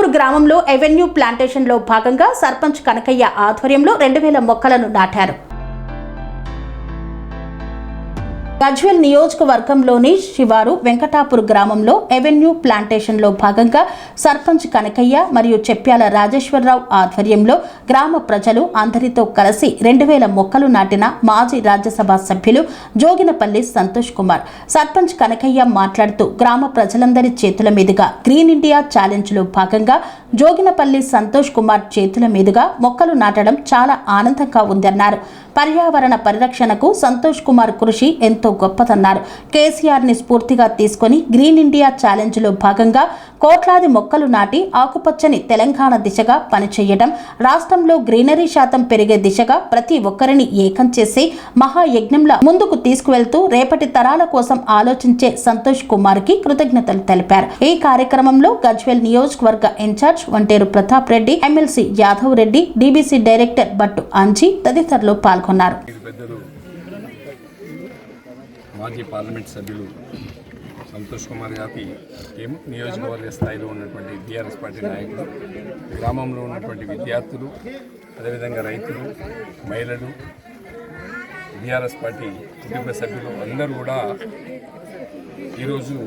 వెంకటాపూర్ గ్రామంలో avenue plantation లో భాగంగా సర్పంచ్ కనకయ్య ఆధ్వర్యంలో 2000 మొక్కలను నాటారు. గజ్వేల్ నియోజకవర్గంలోని శివారు వెంకటాపూర్ గ్రామంలో ఎవెన్యూ ప్లాంటేషన్ లో భాగంగా సర్పంచ్ కనకయ్య మరియు చెప్యాల రాజేశ్వరరావు ఆధ్వర్యంలో గ్రామ ప్రజలు అందరితో కలిసి 2000 మొక్కలు నాటిన మాజీ రాజ్యసభ సభ్యులు జోగినపల్లి సంతోష్ కుమార్. సర్పంచ్ కనకయ్య మాట్లాడుతూ గ్రామ ప్రజలందరి చేతుల మీదుగా గ్రీన్ ఇండియా ఛాలెంజ్ లో భాగంగా జోగినపల్లి సంతోష్ కుమార్ చేతుల మీదుగా మొక్కలు నాటడం చాలా ఆనందంగా ఉందన్నారు. పర్యావరణ పరిరక్షణకు సంతోష్ కుమార్ కృషి ఎంతో గొప్పదన్నారు. కేసీఆర్ ని స్ఫూర్తిగా తీసుకొని గ్రీన్ ఇండియా ఛాలెంజ్ లో భాగంగా కోట్లాది మొక్కలు నాటి ఆకుపచ్చని తెలంగాణ దిశగా పనిచేయడం, రాష్ట్రంలో గ్రీనరీ శాతం పెరిగే దిశగా ప్రతి ఒక్కరిని ఏకం చేసి మహాయజ్ఞంలా ముందుకు తీసుకువెళ్తూ రేపటి తరాల కోసం ఆలోచించే సంతోష్ కుమార్ కి కృతజ్ఞతలు తెలిపారు. ఈ కార్యక్రమంలో గజ్వేల్ నియోజకవర్గ in charge Vanteru Pratap Reddy, MLC Yadav Reddy, DBC director Battu Anji తదితరులు పాల్గొన్నారు. మాజీ పార్లమెంట్ సభ్యులు సంతోష్ కుమార్ గారి నియోజకవర్గ స్థాయిలో ఉన్నటువంటి బీఆర్ఎస్ పార్టీ నాయకులు, గ్రామంలో ఉన్నటువంటి విద్యార్థులు, అదేవిధంగా రైతులు, మహిళలు, బీఆర్ఎస్ పార్టీ కుటుంబ సభ్యులు అందరూ కూడా ఈరోజు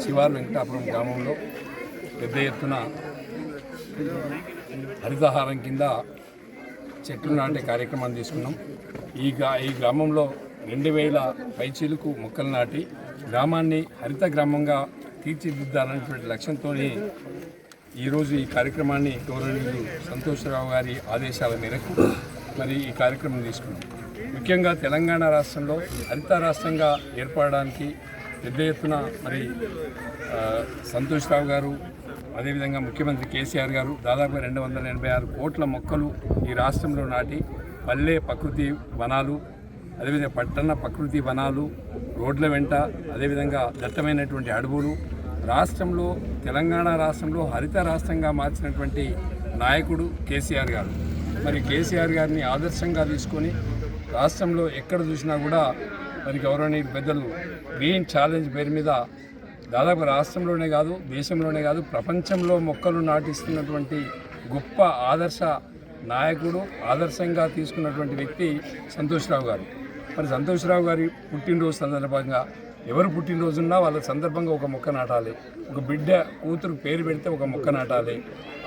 శివారు వెంకటాపురం గ్రామంలో పెద్ద ఎత్తున హరితహారం కింద చెట్లు నాటే కార్యక్రమాన్ని తీసుకున్నాం. ఈ గ్రామంలో 2000 పైచీలకు మొక్కలు నాటి గ్రామాన్ని హరిత గ్రామంగా తీర్చిదిద్దాలనేటువంటి లక్ష్యంతో ఈరోజు ఈ కార్యక్రమాన్ని గౌరవనీయులు సంతోషరావు గారి ఆదేశాల మేరకు మరి ఈ కార్యక్రమం తీసుకున్నాం. ముఖ్యంగా తెలంగాణ రాష్ట్రంలో హరిత రాష్ట్రంగా ఏర్పడడానికి పెద్ద ఎత్తున మరి సంతోషరావు గారు, అదేవిధంగా ముఖ్యమంత్రి కేసీఆర్ గారు దాదాపుగా 286 కోట్ల మొక్కలు ఈ రాష్ట్రంలో నాటి పల్లె ప్రకృతి వనాలు, అదేవిధంగా పట్టణ ప్రకృతి వనాలు, రోడ్ల వెంట, అదేవిధంగా దట్టమైనటువంటి అడవులు రాష్ట్రంలో, తెలంగాణ రాష్ట్రంలో హరిత రాష్ట్రంగా మార్చినటువంటి నాయకుడు కేసీఆర్ గారు. మరి కేసీఆర్ గారిని ఆదర్శంగా తీసుకొని రాష్ట్రంలో ఎక్కడ చూసినా కూడా మరి గౌరవనీయ పెద్దలు గ్రీన్ ఛాలెంజ్ పేరు మీద దాదాపు రాష్ట్రంలోనే కాదు, దేశంలోనే కాదు, ప్రపంచంలో మొక్కలు నాటిస్తున్నటువంటి గొప్ప ఆదర్శ నాయకుడు, ఆదర్శంగా తీసుకున్నటువంటి వ్యక్తి సంతోషరావు గారు. మరి సంతోషరావు గారి పుట్టినరోజు సందర్భంగా ఎవరు పుట్టినరోజున్నా వాళ్ళ సందర్భంగా ఒక మొక్క నాటాలి. ఒక బిడ్డ కూతురు పేరు పెడితే ఒక మొక్క నాటాలి.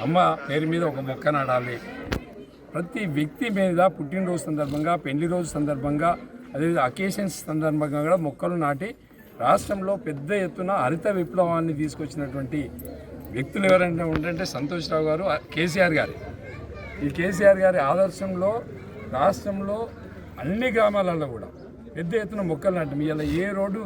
అమ్మ పేరు మీద ఒక మొక్క నాటాలి. ప్రతి వ్యక్తి మీద పుట్టినరోజు సందర్భంగా, పెళ్లి రోజు సందర్భంగా, అదేవిధంగా అకేషన్స్ సందర్భంగా కూడా మొక్కలు నాటి రాష్ట్రంలో పెద్ద ఎత్తున హరిత విప్లవాన్ని తీసుకొచ్చినటువంటి వ్యక్తులు ఎవరైనా ఉంటే సంతోషరావు గారు, కేసీఆర్ గారు. ఈ కేసీఆర్ గారి ఆదర్శంలో రాష్ట్రంలో అన్ని గ్రామాలలో కూడా పెద్ద ఎత్తున మొక్కలు నాటి ఇవాళ ఏ రోడ్డు,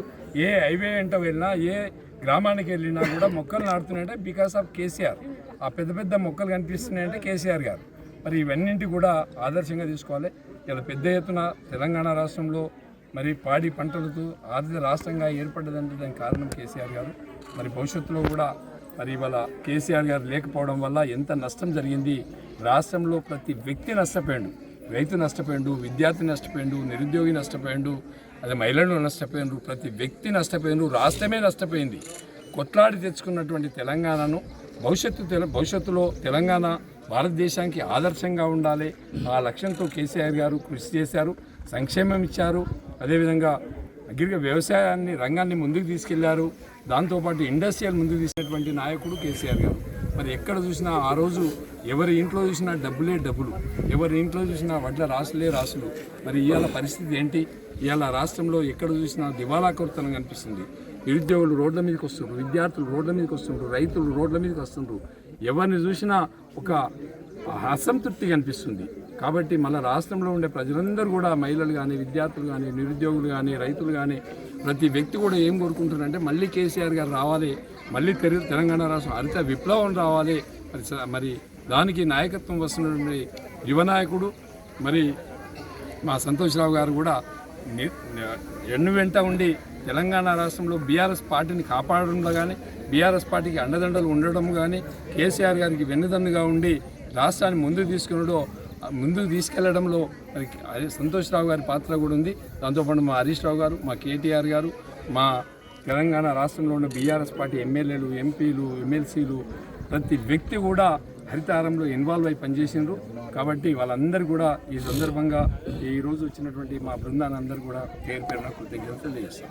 ఏ హైవే వెంట వెళ్ళినా, ఏ గ్రామానికి వెళ్ళినా కూడా మొక్కలు నాటుతున్నాయంటే బికాస్ ఆఫ్ కేసీఆర్. ఆ పెద్ద పెద్ద మొక్కలు కనిపిస్తున్నాయంటే కేసీఆర్ గారు. మరి ఇవన్నింటి కూడా ఆదర్శంగా తీసుకోవాలి. ఇలా పెద్ద ఎత్తున తెలంగాణ రాష్ట్రంలో మరి పాడి పంటలతో ఆర్థిక రాష్ట్రంగా ఏర్పడ్డదంటే దానికి కారణం కేసీఆర్ గారు. మరి భవిష్యత్తులో కూడా మరి ఇవాళ కేసీఆర్ గారు లేకపోవడం వల్ల ఎంత నష్టం జరిగింది. రాష్ట్రంలో ప్రతి వ్యక్తి నష్టపోయాడు. రైతు నష్టపోయాడు, విద్యార్థి నష్టపోయాడు, నిరుద్యోగి నష్టపోయాడు, అదే మహిళలు నష్టపోయారు, ప్రతి వ్యక్తి నష్టపోయారు, రాష్ట్రమే నష్టపోయింది. కొట్లాడి తెచ్చుకున్నటువంటి తెలంగాణను భవిష్యత్తులో తెలంగాణ భారతదేశానికి ఆదర్శంగా ఉండాలి. ఆ లక్ష్యంతో కేసీఆర్ గారు కృషి చేశారు, సంక్షేమం ఇచ్చారు. అదేవిధంగా వ్యవసాయాన్ని రంగాన్ని ముందుకు తీసుకెళ్లారు. దాంతోపాటు ఇండస్ట్రియల్ ముందుకు తీసినటువంటి నాయకుడు కేసీఆర్ గారు. మరి ఎక్కడ చూసినా ఆ రోజు ఎవరి ఇంట్లో చూసినా డబ్బులే డబ్బులు, ఎవరి ఇంట్లో చూసినా వడ్ల రాసులే రాసులు. మరి ఇవాళ పరిస్థితి ఏంటి? ఇవాళ రాష్ట్రంలో ఎక్కడ చూసినా దివాళాకోరుతనం కనిపిస్తుంది. నిరుద్యోగులు రోడ్ల మీదకి వస్తుండ్రు, విద్యార్థులు రోడ్ల మీదకి వస్తుండ్రు, రైతులు రోడ్ల మీదకి వస్తుండ్రు. ఎవరిని చూసినా ఒక అసంతృప్తి కనిపిస్తుంది. కాబట్టి మన రాష్ట్రంలో ఉండే ప్రజలందరూ కూడా, మహిళలు కానీ, విద్యార్థులు కానీ, నిరుద్యోగులు కానీ, రైతులు కానీ, ప్రతి వ్యక్తి కూడా ఏం కోరుకుంటున్నారంటే మళ్ళీ కేసీఆర్ గారు రావాలి, మళ్ళీ తెలంగాణ రాష్ట్రం హరిత విప్లవం రావాలి. మరి దానికి నాయకత్వం వస్తున్నటువంటి యువ నాయకుడు మరి మా సంతోషరావు గారు కూడా వెంట ఉండి తెలంగాణ రాష్ట్రంలో బీఆర్ఎస్ పార్టీని కాపాడడంలో కానీ, బీఆర్ఎస్ పార్టీకి అండదండలు ఉండడం కానీ, కేసీఆర్ గారికి వెన్నుదన్నుగా ఉండి రాష్ట్రాన్ని ముందుకు తీసుకెళ్లడంలో సంతోషరావు గారి పాత్ర కూడా ఉంది. దాంతోపాటు మా హరీష్ రావు గారు, మా కేటీఆర్ గారు, మా తెలంగాణ రాష్ట్రంలో ఉన్న బీఆర్ఎస్ పార్టీ ఎమ్మెల్యేలు, ఎంపీలు, ఎమ్మెల్సీలు ప్రతి వ్యక్తి కూడా హరితహారంలో ఇన్వాల్వ్ అయి పనిచేసినారు. కాబట్టి వాళ్ళందరూ కూడా ఈ సందర్భంగా ఈరోజు వచ్చినటువంటి మా బృందాన్ని అందరూ కూడా పేరు పేరున కృతజ్ఞతలు తెలియజేస్తాం.